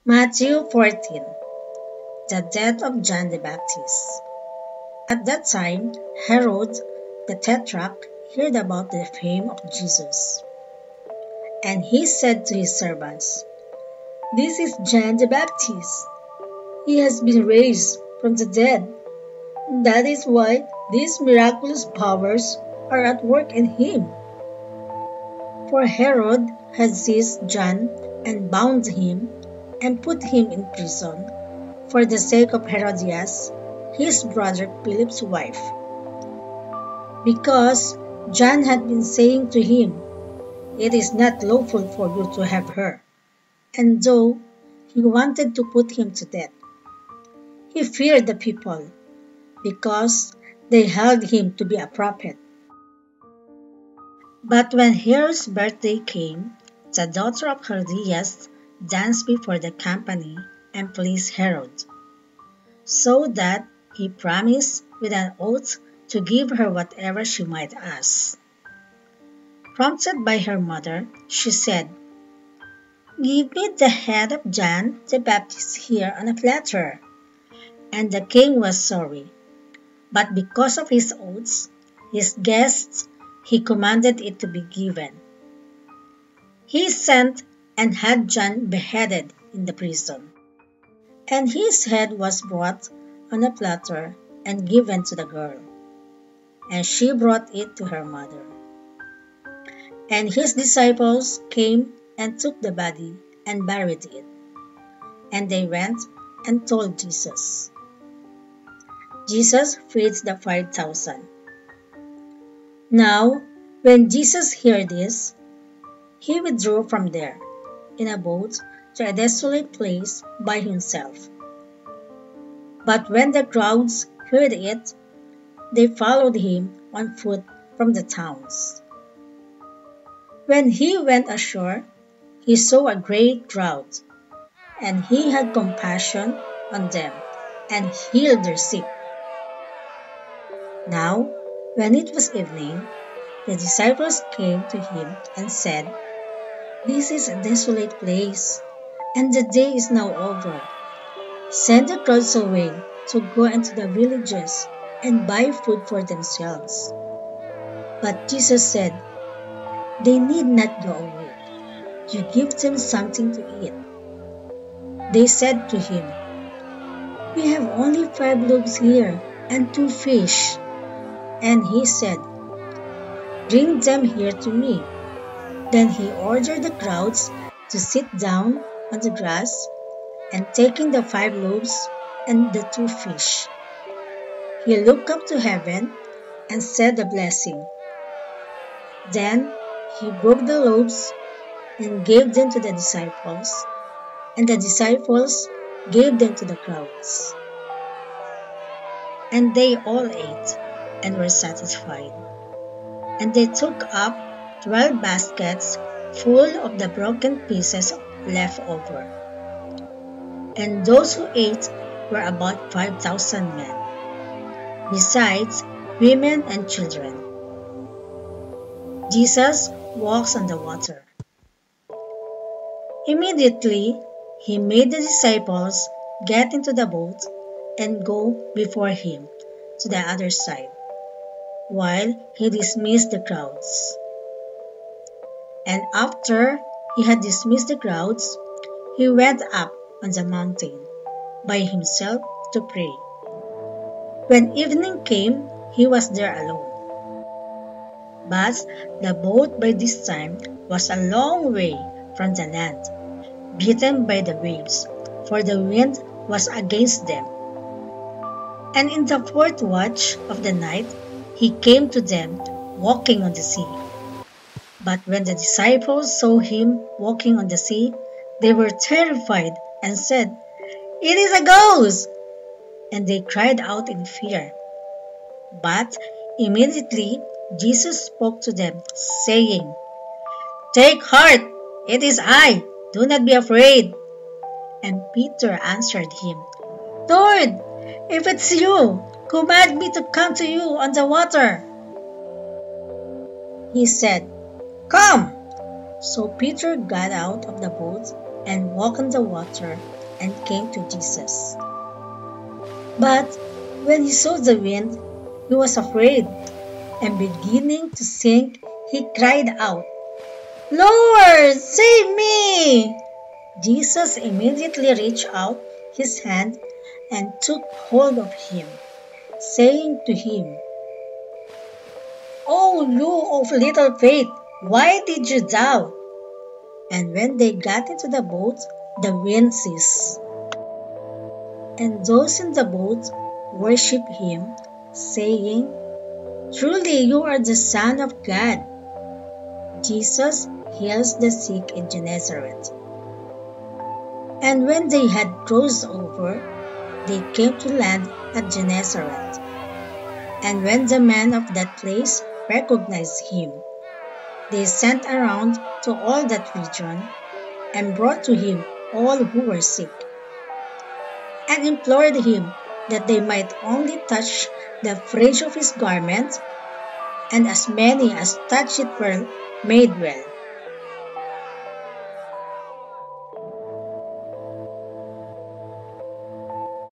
Matthew 14. The death of John the Baptist. At that time, Herod the Tetrarch heard about the fame of Jesus. And he said to his servants, "This is John the Baptist. He has been raised from the dead. That is why these miraculous powers are at work in him." For Herod had seized John and bound him and put him in prison for the sake of Herodias, his brother Philip's wife, because John had been saying to him, "It is not lawful for you to have her." And though he wanted to put him to death, he feared the people, because they held him to be a prophet. But when Herod's birthday came, the daughter of Herodias danced before the company and pleased Herod, so that he promised with an oath to give her whatever she might ask. Prompted by her mother, she said, "Give me the head of John the Baptist here on a platter." And the king was sorry, but because of his oaths, his guests, he commanded it to be given. He sent and had John beheaded in the prison. And his head was brought on a platter and given to the girl, and she brought it to her mother. And his disciples came and took the body and buried it. And they went and told Jesus. Jesus feeds the 5,000. Now, when Jesus heard this, he withdrew from there in a boat to a desolate place by himself. But when the crowds heard it, they followed him on foot from the towns. When he went ashore, he saw a great crowd, and he had compassion on them and healed their sick. Now, when it was evening, the disciples came to him and said, "This is a desolate place, and the day is now over. Send the crowds away to go into the villages and buy food for themselves." But Jesus said, "They need not go away. You give them something to eat." They said to him, "We have only 5 loaves here and 2 fish." And he said, "Bring them here to me." Then he ordered the crowds to sit down on the grass, and taking the 5 loaves and the 2 fish, he looked up to heaven and said a blessing. Then he broke the loaves and gave them to the disciples, and the disciples gave them to the crowds. And they all ate and were satisfied. And they took up 12 baskets full of the broken pieces left over. And those who ate were about 5,000 men, besides women and children. Jesus walks on the water. Immediately, he made the disciples get into the boat and go before him to the other side, while he dismissed the crowds. And after he had dismissed the crowds, he went up on the mountain by himself to pray. When evening came, he was there alone. But the boat by this time was a long way from the land, beaten by the waves, for the wind was against them. And in the 4th watch of the night, he came to them walking on the sea. But when the disciples saw him walking on the sea, they were terrified and said, "It is a ghost!" And they cried out in fear. But immediately Jesus spoke to them, saying, "Take heart, it is I, do not be afraid." And Peter answered him, "Lord, if it's you, command me to come to you on the water." He said, "Come." So Peter got out of the boat and walked on the water and came to Jesus. But when he saw the wind, he was afraid, and beginning to sink, he cried out, "Lord, save me!" Jesus immediately reached out his hand and took hold of him, saying to him, "O you of little faith, why did you doubt?" And when they got into the boat, the wind ceased. And those in the boat worshipped him, saying, "Truly you are the Son of God." Jesus heals the sick in Gennesaret. And when they had crossed over, they came to land at Gennesaret. And when the men of that place recognized him, they sent around to all that region and brought to him all who were sick, and implored him that they might only touch the fringe of his garment, and as many as touched it were made well.